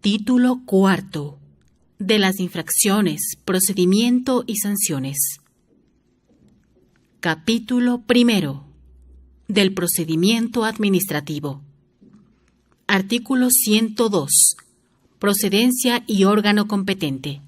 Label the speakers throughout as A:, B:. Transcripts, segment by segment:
A: Título cuarto. De las infracciones, procedimiento y sanciones. Capítulo primero. Del procedimiento administrativo. Artículo 102. Procedencia y órgano competente.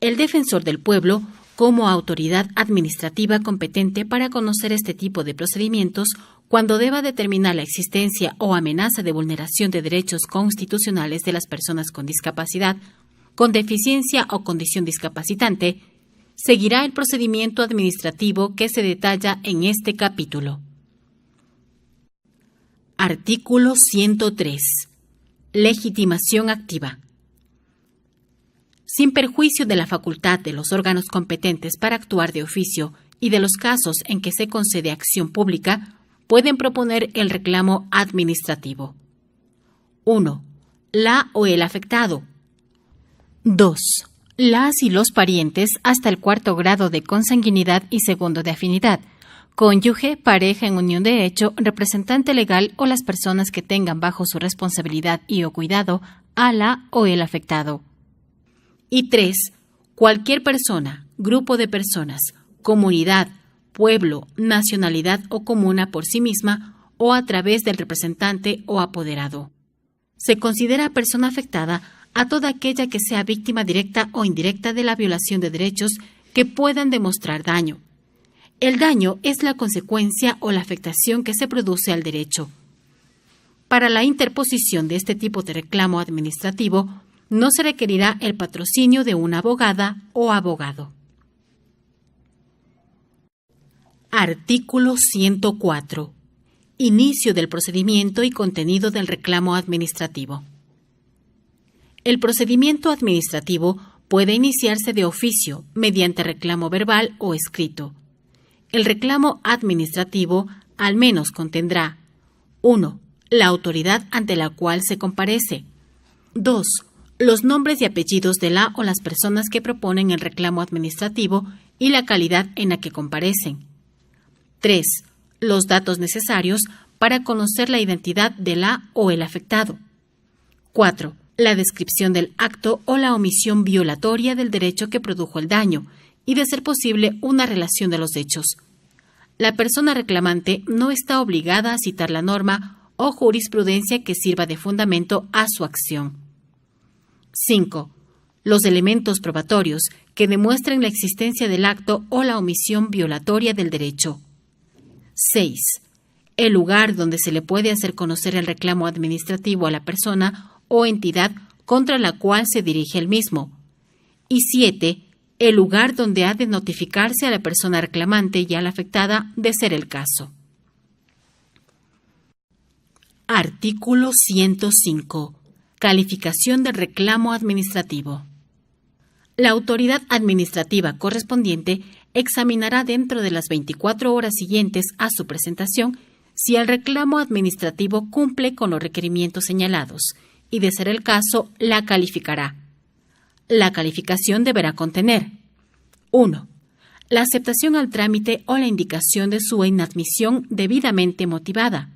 A: El defensor del pueblo, como autoridad administrativa competente para conocer este tipo de procedimientos, cuando deba determinar la existencia o amenaza de vulneración de derechos constitucionales de las personas con discapacidad, con deficiencia o condición discapacitante, seguirá el procedimiento administrativo que se detalla en este capítulo. Artículo 103. Legitimación activa. Sin perjuicio de la facultad de los órganos competentes para actuar de oficio y de los casos en que se concede acción pública, pueden proponer el reclamo administrativo. 1. La o el afectado. 2. Las y los parientes hasta el cuarto grado de consanguinidad y segundo de afinidad, cónyuge, pareja en unión de hecho, representante legal o las personas que tengan bajo su responsabilidad y o cuidado a la o el afectado. Y 3. Cualquier persona, grupo de personas, comunidad, pueblo, nacionalidad o comuna por sí misma o a través del representante o apoderado. Se considera persona afectada a toda aquella que sea víctima directa o indirecta de la violación de derechos que puedan demostrar daño. El daño es la consecuencia o la afectación que se produce al derecho. Para la interposición de este tipo de reclamo administrativo, no se requerirá el patrocinio de una abogada o abogado. Artículo 104. Inicio del procedimiento y contenido del reclamo administrativo. El procedimiento administrativo puede iniciarse de oficio, mediante reclamo verbal o escrito. El reclamo administrativo al menos contendrá: 1. La autoridad ante la cual se comparece. 2. Los nombres y apellidos de la o las personas que proponen el reclamo administrativo y la calidad en la que comparecen. 3. Los datos necesarios para conocer la identidad de la o el afectado. 4. La descripción del acto o la omisión violatoria del derecho que produjo el daño y, de ser posible, una relación de los hechos. La persona reclamante no está obligada a citar la norma o jurisprudencia que sirva de fundamento a su acción. 5. Los elementos probatorios que demuestren la existencia del acto o la omisión violatoria del derecho. 6. El lugar donde se le puede hacer conocer el reclamo administrativo a la persona o entidad contra la cual se dirige el mismo. Y 7. El lugar donde ha de notificarse a la persona reclamante y a la afectada de ser el caso. Artículo 105. Calificación del reclamo administrativo. La autoridad administrativa correspondiente examinará dentro de las 24 horas siguientes a su presentación si el reclamo administrativo cumple con los requerimientos señalados y, de ser el caso, la calificará. La calificación deberá contener: 1. La aceptación al trámite o la indicación de su inadmisión debidamente motivada.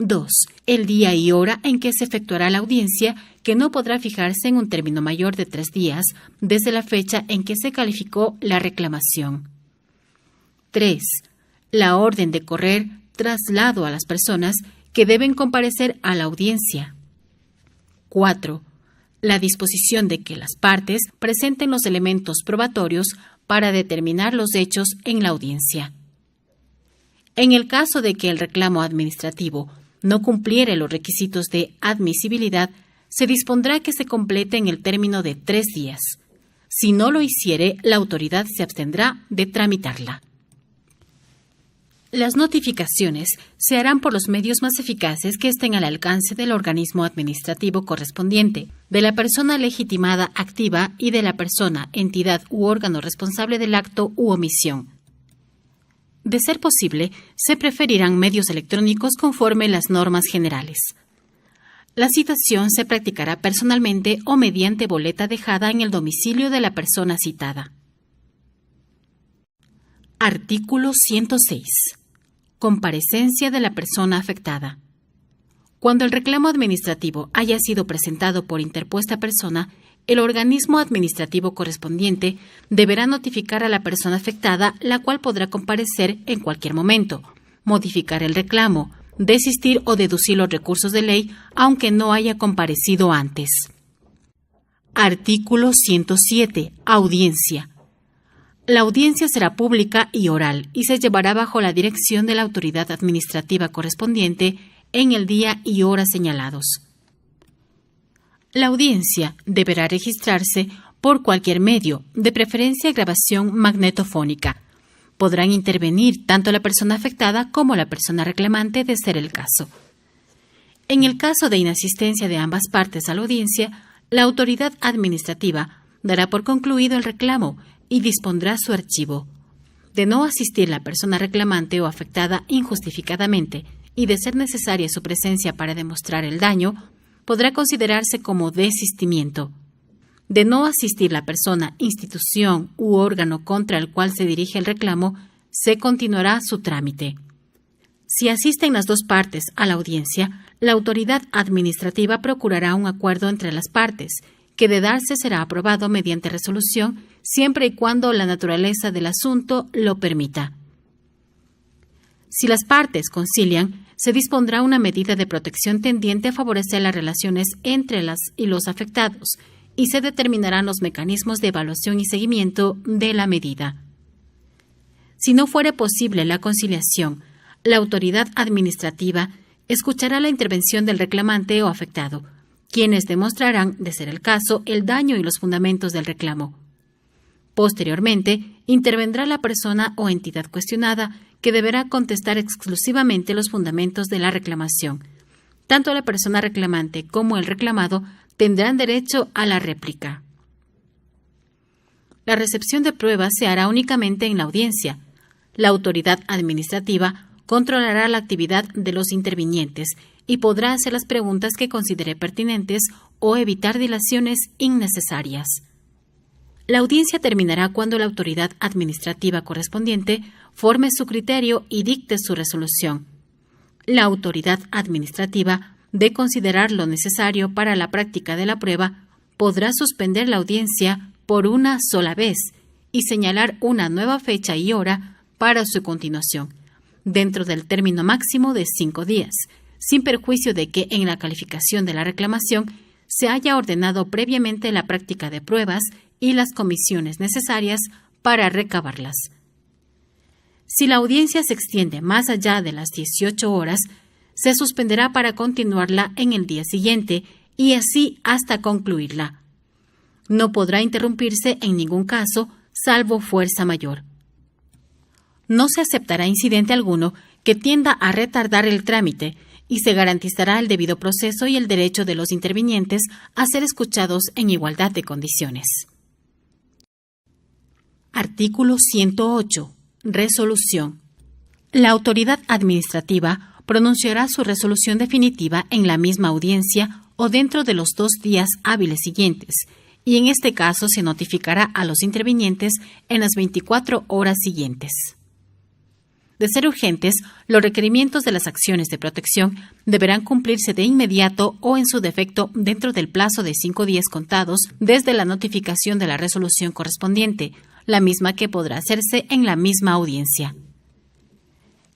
A: 2. El día y hora en que se efectuará la audiencia, que no podrá fijarse en un término mayor de 3 días desde la fecha en que se calificó la reclamación. 3. La orden de correr traslado a las personas que deben comparecer a la audiencia. 4. La disposición de que las partes presenten los elementos probatorios para determinar los hechos en la audiencia. En el caso de que el reclamo administrativo no cumpliere los requisitos de admisibilidad, se dispondrá que se complete en el término de 3 días. Si no lo hiciere, la autoridad se abstendrá de tramitarla. Las notificaciones se harán por los medios más eficaces que estén al alcance del organismo administrativo correspondiente, de la persona legitimada activa y de la persona, entidad u órgano responsable del acto u omisión. De ser posible, se preferirán medios electrónicos conforme las normas generales. La citación se practicará personalmente o mediante boleta dejada en el domicilio de la persona citada. Artículo 106. Comparecencia de la persona afectada. Cuando el reclamo administrativo haya sido presentado por interpuesta persona, el organismo administrativo correspondiente deberá notificar a la persona afectada, la cual podrá comparecer en cualquier momento, modificar el reclamo, desistir o deducir los recursos de ley, aunque no haya comparecido antes. Artículo 107. Audiencia. La audiencia será pública y oral y se llevará bajo la dirección de la autoridad administrativa correspondiente en el día y hora señalados. La audiencia deberá registrarse por cualquier medio, de preferencia grabación magnetofónica. Podrán intervenir tanto la persona afectada como la persona reclamante, de ser el caso. En el caso de inasistencia de ambas partes a la audiencia, la autoridad administrativa dará por concluido el reclamo y dispondrá su archivo. De no asistir la persona reclamante o afectada injustificadamente y de ser necesaria su presencia para demostrar el daño, podrá considerarse como desistimiento. De no asistir la persona, institución u órgano contra el cual se dirige el reclamo, se continuará su trámite. Si asisten las dos partes a la audiencia, la autoridad administrativa procurará un acuerdo entre las partes, que de darse será aprobado mediante resolución, siempre y cuando la naturaleza del asunto lo permita. Si las partes concilian, se dispondrá una medida de protección tendiente a favorecer las relaciones entre las y los afectados, y se determinarán los mecanismos de evaluación y seguimiento de la medida. Si no fuere posible la conciliación, la autoridad administrativa escuchará la intervención del reclamante o afectado, quienes demostrarán, de ser el caso, el daño y los fundamentos del reclamo. Posteriormente, intervendrá la persona o entidad cuestionada, que deberá contestar exclusivamente los fundamentos de la reclamación. Tanto la persona reclamante como el reclamado tendrán derecho a la réplica. La recepción de pruebas se hará únicamente en la audiencia. La autoridad administrativa controlará la actividad de los intervinientes y podrá hacer las preguntas que considere pertinentes o evitar dilaciones innecesarias. La audiencia terminará cuando la autoridad administrativa correspondiente forme su criterio y dicte su resolución. La autoridad administrativa, de considerar lo necesario para la práctica de la prueba, podrá suspender la audiencia por una sola vez y señalar una nueva fecha y hora para su continuación, dentro del término máximo de 5 días, sin perjuicio de que en la calificación de la reclamación se haya ordenado previamente la práctica de pruebas y las comisiones necesarias para recabarlas. Si la audiencia se extiende más allá de las 18 horas, se suspenderá para continuarla en el día siguiente y así hasta concluirla. No podrá interrumpirse en ningún caso, salvo fuerza mayor. No se aceptará incidente alguno que tienda a retardar el trámite y se garantizará el debido proceso y el derecho de los intervinientes a ser escuchados en igualdad de condiciones. Artículo 108. Resolución. La autoridad administrativa pronunciará su resolución definitiva en la misma audiencia o dentro de los 2 días hábiles siguientes, y en este caso se notificará a los intervinientes en las 24 horas siguientes. De ser urgentes, los requerimientos de las acciones de protección deberán cumplirse de inmediato o, en su defecto, dentro del plazo de 5 días contados desde la notificación de la resolución correspondiente, la misma que podrá hacerse en la misma audiencia.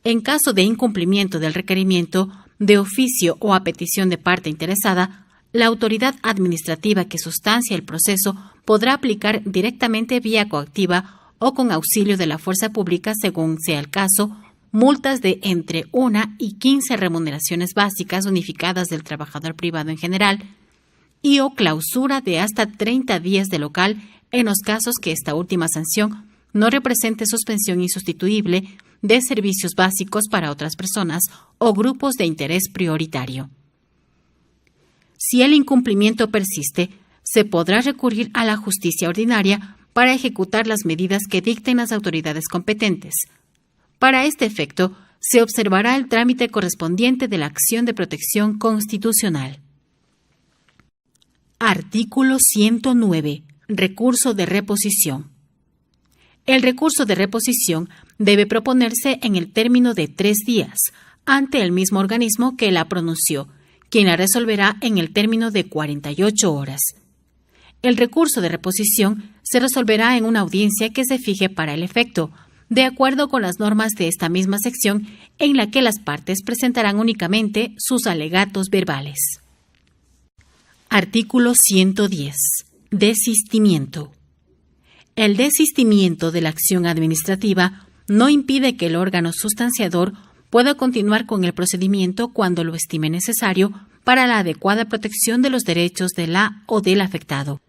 A: En caso de incumplimiento del requerimiento, de oficio o a petición de parte interesada, la autoridad administrativa que sustancia el proceso podrá aplicar directamente vía coactiva o con auxilio de la fuerza pública, según sea el caso, multas de entre 1 y 15 remuneraciones básicas unificadas del trabajador privado en general y o clausura de hasta 30 días de local en los casos que esta última sanción no represente suspensión insustituible de servicios básicos para otras personas o grupos de interés prioritario. Si el incumplimiento persiste, se podrá recurrir a la justicia ordinaria para ejecutar las medidas que dicten las autoridades competentes. Para este efecto, se observará el trámite correspondiente de la acción de protección constitucional. Artículo 109. Recurso de reposición. El recurso de reposición debe proponerse en el término de 3 días ante el mismo organismo que la pronunció, quien la resolverá en el término de 48 horas. El recurso de reposición se resolverá en una audiencia que se fije para el efecto, de acuerdo con las normas de esta misma sección, en la que las partes presentarán únicamente sus alegatos verbales. Artículo 110. Desistimiento. El desistimiento de la acción administrativa no impide que el órgano sustanciador pueda continuar con el procedimiento cuando lo estime necesario para la adecuada protección de los derechos de la o del afectado.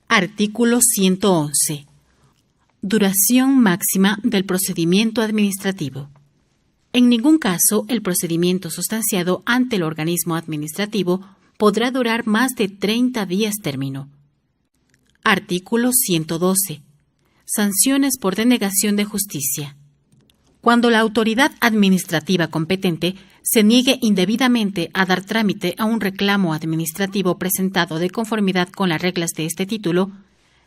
A: Artículo 111. Duración máxima del procedimiento administrativo. En ningún caso el procedimiento sustanciado ante el organismo administrativo podrá durar más de 30 días término. Artículo 112. Sanciones por denegación de justicia. Cuando la autoridad administrativa competente se niegue indebidamente a dar trámite a un reclamo administrativo presentado de conformidad con las reglas de este título,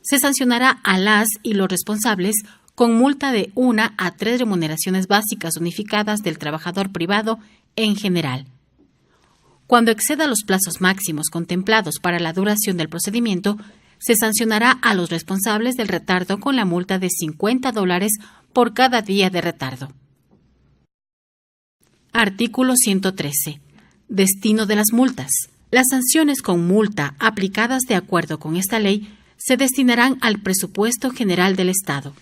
A: se sancionará a las y los responsables con multa de 1 a 3 remuneraciones básicas unificadas del trabajador privado en general. Cuando exceda los plazos máximos contemplados para la duración del procedimiento, se sancionará a los responsables del retardo con la multa de $50 por cada día de retardo. Artículo 113. Destino de las multas. Las sanciones con multa aplicadas de acuerdo con esta ley se destinarán al presupuesto general del Estado.